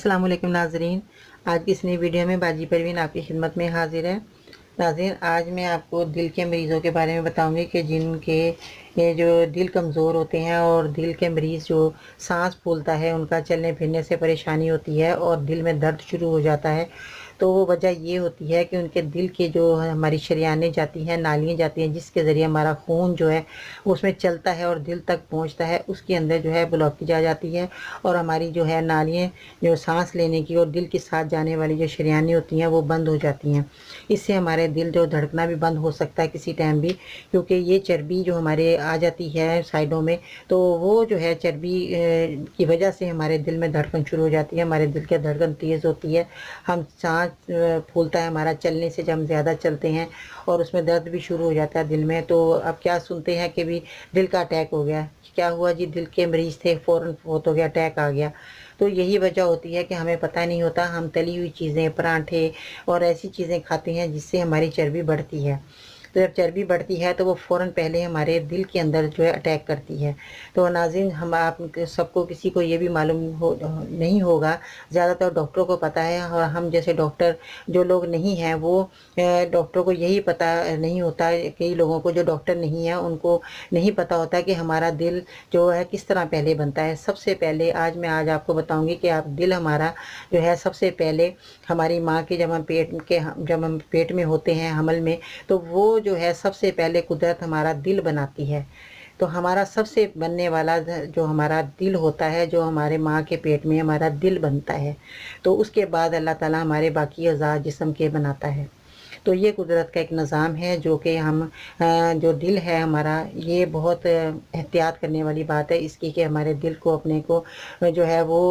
अस्सलाम वालेकुम नाजरीन। आज की इस नई वीडियो में बाजी परवीन आपकी खिदमत में हाजिर है। नाज़रीन, आज मैं आपको दिल के मरीज़ों के बारे में बताऊंगी कि जिनके ये जो दिल कमज़ोर होते हैं और दिल के मरीज़ जो सांस फूलता है, उनका चलने फिरने से परेशानी होती है और दिल में दर्द शुरू हो जाता है। तो वो वजह ये होती है कि उनके दिल के जो हमारी शरियानें जाती हैं, नालियाँ जाती हैं, जिसके ज़रिए हमारा खून जो है उसमें चलता है और दिल तक पहुंचता है, उसके अंदर जो है ब्लॉकेज आ जाती है और हमारी जो है नालियाँ जो सांस लेने की और दिल के साथ जाने वाली जो शरियानें होती हैं वो बंद हो जाती हैं। इससे हमारे दिल जो धड़कना भी बंद हो सकता है किसी टाइम भी, क्योंकि ये चर्बी जो हमारे आ जाती है साइडों में, तो वो जो है चर्बी की वजह से हमारे दिल में धड़कन शुरू हो जाती है, हमारे दिल की धड़कन तेज़ होती है, हम सांस फूलता है हमारा चलने से जब हम ज़्यादा चलते हैं और उसमें दर्द भी शुरू हो जाता है दिल में। तो अब क्या सुनते हैं कि भी दिल का अटैक हो गया। क्या हुआ जी, दिल के मरीज़ थे, फ़ौरन फौत हो गया, अटैक आ गया। तो यही वजह होती है कि हमें पता नहीं होता, हम तली हुई चीज़ें, पराठे और ऐसी चीज़ें खाते हैं जिससे हमारी चर्बी बढ़ती है। तो जब चर्बी बढ़ती है तो वो फ़ौरन पहले हमारे दिल के अंदर जो है अटैक करती है। तो नाज़रीन, हम आप सबको किसी को ये भी मालूम हो नहीं होगा, ज़्यादातर डॉक्टरों को पता है और हम जैसे डॉक्टर जो लोग नहीं हैं वो डॉक्टरों को यही पता नहीं होता। कई लोगों को जो डॉक्टर नहीं है उनको नहीं पता होता कि हमारा दिल जो है किस तरह पहले बनता है। सबसे पहले आज आपको बताऊंगी कि आप दिल हमारा जो है सबसे पहले हमारी माँ के जब हम पेट में होते हैं हमल में, तो वो जो है सबसे पहले कुदरत हमारा दिल बनाती है। तो हमारा सबसे बनने वाला जो हमारा दिल होता है, जो हमारे माँ के पेट में हमारा दिल बनता है, तो उसके बाद अल्लाह ताला हमारे बाकी अज़ा जिस्म के बनाता है। तो ये कुदरत का एक निज़ाम है जो कि हम जो दिल है हमारा, ये बहुत एहतियात करने वाली बात है इसकी कि हमारे दिल को अपने को जो है वो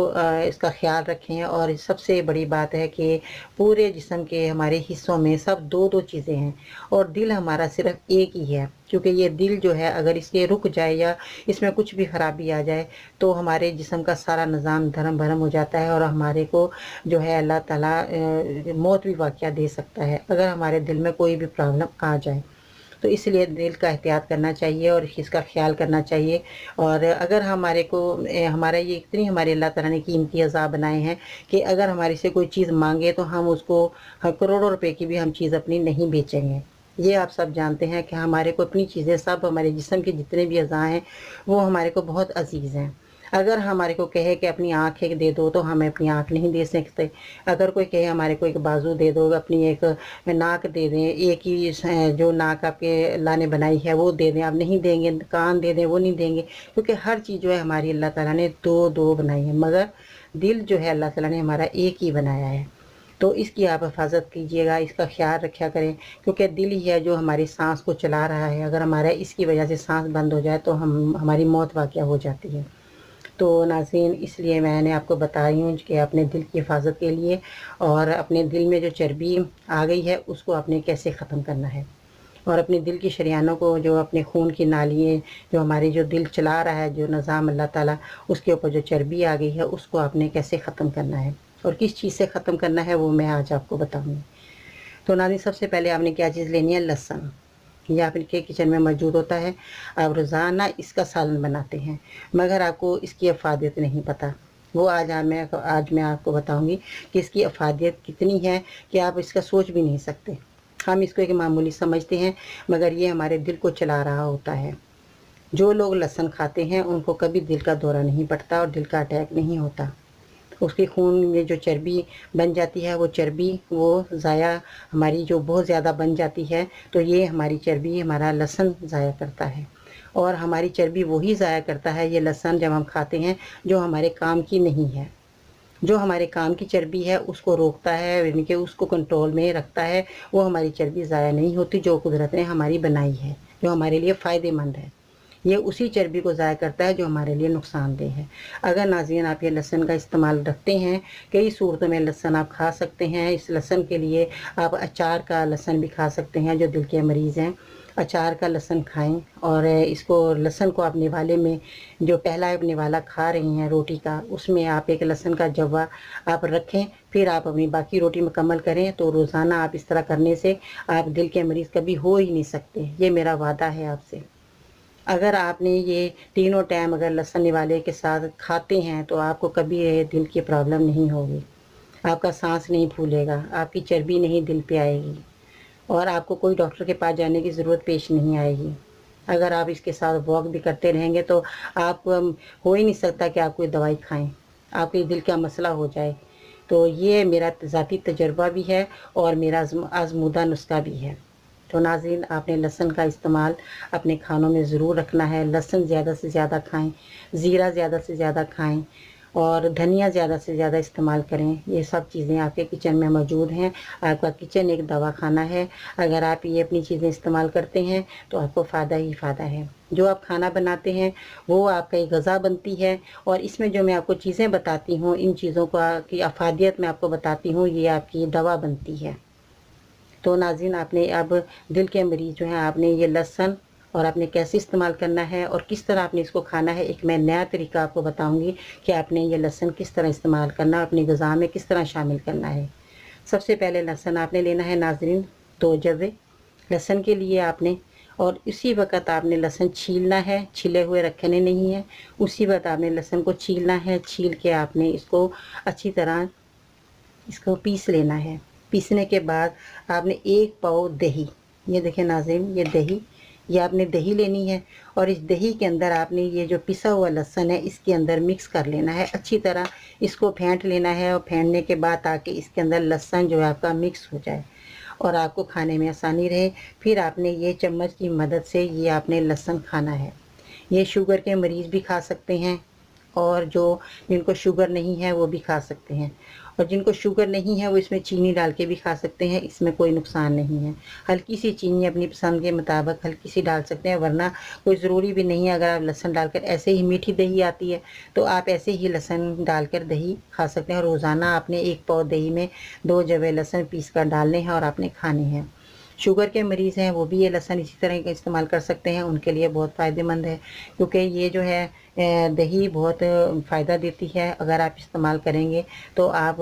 इसका ख्याल रखें। और सबसे बड़ी बात है कि पूरे जिस्म के हमारे हिस्सों में सब दो दो चीज़ें हैं और दिल हमारा सिर्फ एक ही है, क्योंकि ये दिल जो है अगर इसके रुक जाए या इसमें कुछ भी ख़राबी आ जाए तो हमारे जिस्म का सारा निज़ाम धर्म भरम हो जाता है और हमारे को जो है अल्लाह ताला मौत भी वाक़या दे सकता है अगर हमारे दिल में कोई भी प्रॉब्लम आ जाए। तो इसलिए दिल का एहतियात करना चाहिए और इसका ख्याल करना चाहिए। और अगर हमारे को हमारा ये इतनी हमारे अल्लाह ताला ने कीमती अज़ा बनाए हैं कि अगर हमारे से कोई चीज़ मांगे तो हम उसको करोड़ों रुपए की भी हम चीज़ अपनी नहीं बेचेंगे। ये आप सब जानते हैं कि हमारे को अपनी चीज़ें, सब हमारे जिस्म के जितने भी अज़ा हैं वो हमारे को बहुत अजीज़ हैं। अगर हमारे को कहे कि अपनी आँख एक दे दो तो हम अपनी आँख नहीं दे सकते। अगर कोई कहे हमारे को एक बाजू दे दो, अपनी एक नाक दे दें, एक ही जो नाक आपके अल्लाह ने बनाई है वो दे दें, आप नहीं देंगे। कान दे दें, वो नहीं देंगे, क्योंकि हर चीज़ जो है हमारी अल्लाह ताला ने दो दो बनाई है, मगर दिल जो है अल्लाह ताला ने हमारा एक ही बनाया है। तो इसकी आप हिफाजत कीजिएगा, इसका ख्याल रखा करें, क्योंकि दिल ही है जो हमारी सांस को चला रहा है। अगर हमारा इसकी वजह से सांस बंद हो जाए तो हमारी मौत वाक़या हो जाती है। तो नाज़रीन, इसलिए मैंने आपको बता रही हूँ कि अपने दिल की हिफाजत के लिए और अपने दिल में जो चर्बी आ गई है उसको आपने कैसे ख़त्म करना है, और अपने दिल की शरियानों को, जो अपने खून की नालियाँ, जो हमारी जो दिल चला रहा है, जो निज़ाम अल्लाह ताला, उसके ऊपर जो चर्बी आ गई है उसको आपने कैसे ख़त्म करना है और किस चीज़ से ख़त्म करना है वो मैं आज आपको बताऊँगी। तो नाज़रीन, सबसे पहले आपने क्या चीज़ लेनी है, लहसुन। ये आपके किचन में मौजूद होता है। आप रोज़ाना इसका सालन बनाते हैं, मगर आपको इसकी अफ़ादियत नहीं पता। वो आज मैं आपको बताऊंगी कि इसकी अफ़ादियत कितनी है कि आप इसका सोच भी नहीं सकते। हम इसको एक मामूली समझते हैं, मगर ये हमारे दिल को चला रहा होता है। जो लोग लहसुन खाते हैं उनको कभी दिल का दौरा नहीं पड़ता और दिल का अटैक नहीं होता। उसके खून में जो चर्बी बन जाती है, वो चर्बी वो ज़ाया हमारी जो बहुत ज़्यादा बन जाती है, तो ये हमारी चर्बी हमारा लहसुन ज़ाया करता है। और हमारी चर्बी वही ज़ाया करता है ये लहसुन जब हम खाते हैं जो हमारे काम की नहीं है। जो हमारे काम की चर्बी है उसको रोकता है, यानी कि उसको कंट्रोल में रखता है, वो हमारी चर्बी ज़ाया नहीं होती जो कुदरत ने हमारी बनाई है, जो हमारे लिए फ़ायदेमंद है। ये उसी चर्बी को ज़ाया करता है जो हमारे लिए नुकसानदेह है। अगर नाज़रीन आप ये लहसुन का इस्तेमाल रखते हैं, कई सूरतों में लहसुन आप खा सकते हैं। इस लहसुन के लिए आप अचार का लहसुन भी खा सकते हैं। जो दिल के मरीज़ हैं अचार का लहसुन खाएं, और इसको लहसुन को आप निवाले में, जो पहला आप निवाला खा रही हैं रोटी का, उसमें आप एक लहसुन का जवा आप रखें, फिर आप अपनी बाकी रोटी मुकम्मल करें। तो रोज़ाना आप इस तरह करने से आप दिल के मरीज़ कभी हो ही नहीं सकते, ये मेरा वादा है आपसे। اگر آپ نے یہ تینوں ٹائم اگر لہسن نوالے کے ساتھ کھاتے ہیں تو آپ کو کبھی یہ دل کی پرابلم نہیں ہوگی، آپ کا سانس نہیں پھولے گا، آپ کی چربی نہیں دل پہ آئے گی، اور آپ کو کوئی ڈاکٹر کے پاس جانے کی ضرورت پیش نہیں آئے گی۔ اگر آپ اس کے ساتھ واک بھی کرتے رہیں گے تو آپ کو ہو ہی نہیں سکتا کہ آپ کوئی دوائی کھائیں، آپ کے دل کا مسئلہ ہو جائے۔ تو یہ میرا ذاتی تجربہ بھی ہے اور میرا آزمودہ نسخہ بھی ہے۔ تو ناظرین، آپ نے لہسن کا استعمال اپنے کھانوں میں ضرور رکھنا ہے، لہسن زیادہ سے زیادہ کھائیں، زیرہ زیادہ سے زیادہ کھائیں، اور دھنیا زیادہ سے زیادہ استعمال کریں۔ یہ سب چیزیں آپ کے کچن میں موجود ہیں، آپ کا کچن ایک دوا خانہ ہے۔ اگر آپ یہ اپنی چیزیں استعمال کرتے ہیں تو آپ کو فائدہ ہی فائدہ ہے۔ جو آپ کھانا بناتے ہیں وہ آپ کا ایک غذا بنتی ہے، اور اس میں جو میں آپ کو چیزیں بتاتی ہوں، ان چیزوں کی افادیت میں آپ کو بتاتی ہوں، یہ آپ کی دوا بنتی ہے۔ تو ناظرین، آپ نے اب دل کے مریض جو ہیں، آپ نے یہ لہسن اور آپ نے کیسے استعمال کرنا ہے اور کس طرح آپ نے اس کو کھانا ہے، ایک میں نیا طریقہ آپ کو بتاؤں گی کہ آپ نے یہ لہسن کس طرح استعمال کرنا ہے، اپنی غذا میں کس طرح شامل کرنا ہے۔ سب سے پہلے لہسن آپ نے لینا ہے ناظرین 2 جوے لہسن کے لیے آپ نے، اور اسی وقت آپ نے لہسن چھیلنا ہے، چھلے ہوئے رکھنے نہیں ہیں، اسی وقت آپ نے لہسن کو چھیلنا ہے۔ چھیل کے آپ نے اس کو اچھی طرح اس کو پیس لینا ہے۔ پیسنے کے بعد آپ نے 1 پاؤ دہی، یہ دیکھیں ناظرین، یہ دہی، یہ آپ نے دہی لینی ہے، اور اس دہی کے اندر آپ نے یہ جو پسا ہوا لہسن ہے اس کے اندر مکس کر لینا ہے، اچھی طرح اس کو پھینٹ لینا ہے، اور پھینٹنے کے بعد تاکہ اس کے اندر لہسن جو ہے آپ کا مکس ہو جائے اور آپ کو کھانے میں آسانی رہے۔ پھر آپ نے یہ چمچ کی مدد سے یہ آپ نے لہسن کھانا ہے۔ یہ شوگر کے مریض بھی کھا سکتے ہیں، اور جن کو شوگر نہیں ہے وہ بھی کھا سکتے ہیں، اور جن کو شوگر نہیں ہے وہ اس میں چینی ڈال کے بھی کھا سکتے ہیں، اس میں کوئی نقصان نہیں ہے۔ ہلکی سی چینی اپنی پسند کے مطابق ہلکی سی ڈال سکتے ہیں، ورنہ کوئی ضروری بھی نہیں ہے۔ اگر آپ لہسن ڈال کر ایسے ہی میٹھی دہی آتی ہے تو آپ ایسے ہی لہسن ڈال کر دہی کھا سکتے ہیں، اور روزانہ آپ نے 1 پاؤ دہی میں 2 جوے لہسن پیس کر ڈالنے ہیں اور آپ نے کھانے ہیں۔ شوگر کے مریض ہیں وہ بھی یہ لہسن اسی طرح کا استعمال کر سکتے ہیں، ان کے لیے بہت فائدہ مند ہے، کیونکہ یہ جو ہے دہی بہت فائدہ دیتی ہے۔ اگر آپ استعمال کریں گے تو آپ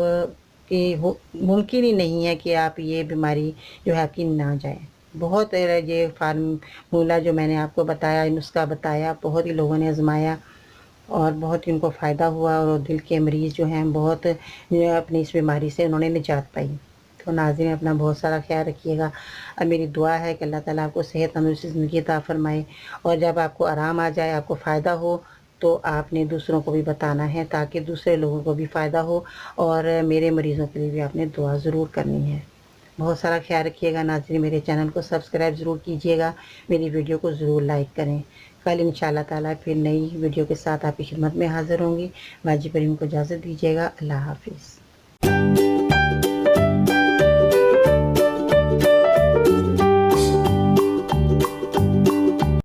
کی ممکن ہی نہیں ہے کہ آپ یہ بیماری جو ہے آپ کی نہ جائے۔ بہت یہ فارمولہ جو میں نے آپ کو بتایا، نسخہ بتایا، بہت ہی لوگوں نے آزمایا اور بہت ان کو فائدہ ہوا، اور دل کے مریض جو ہیں بہت اپنی اس بیماری سے انہوں نے نجات پائی۔ تو ناظرین، اپنا بہت سارا خیال رکھیے گا۔ اب میری دعا ہے کہ اللہ تعالیٰ آپ کو صحت تندرستی زندگی عطا فرمائے، اور جب آپ کو آرام آ جائے، آپ کو فائدہ ہو، تو آپ نے دوسروں کو بھی بتانا ہے تاکہ دوسرے لوگوں کو بھی فائدہ ہو، اور میرے مریضوں کے لیے بھی آپ نے دعا ضرور کرنی ہے۔ بہت سارا خیال رکھیے گا ناظرین، میرے چینل کو سبسکرائب ضرور کیجیے گا، میری ویڈیو کو ضرور لائک کریں۔ کل انشاءاللہ تعالیٰ پھر نئی ویڈیو کے ساتھ آپ کی خدمت میں حاضر ہوں گی۔ باجی پریم کو اجازت دیجیے گا۔ اللہ حافظ۔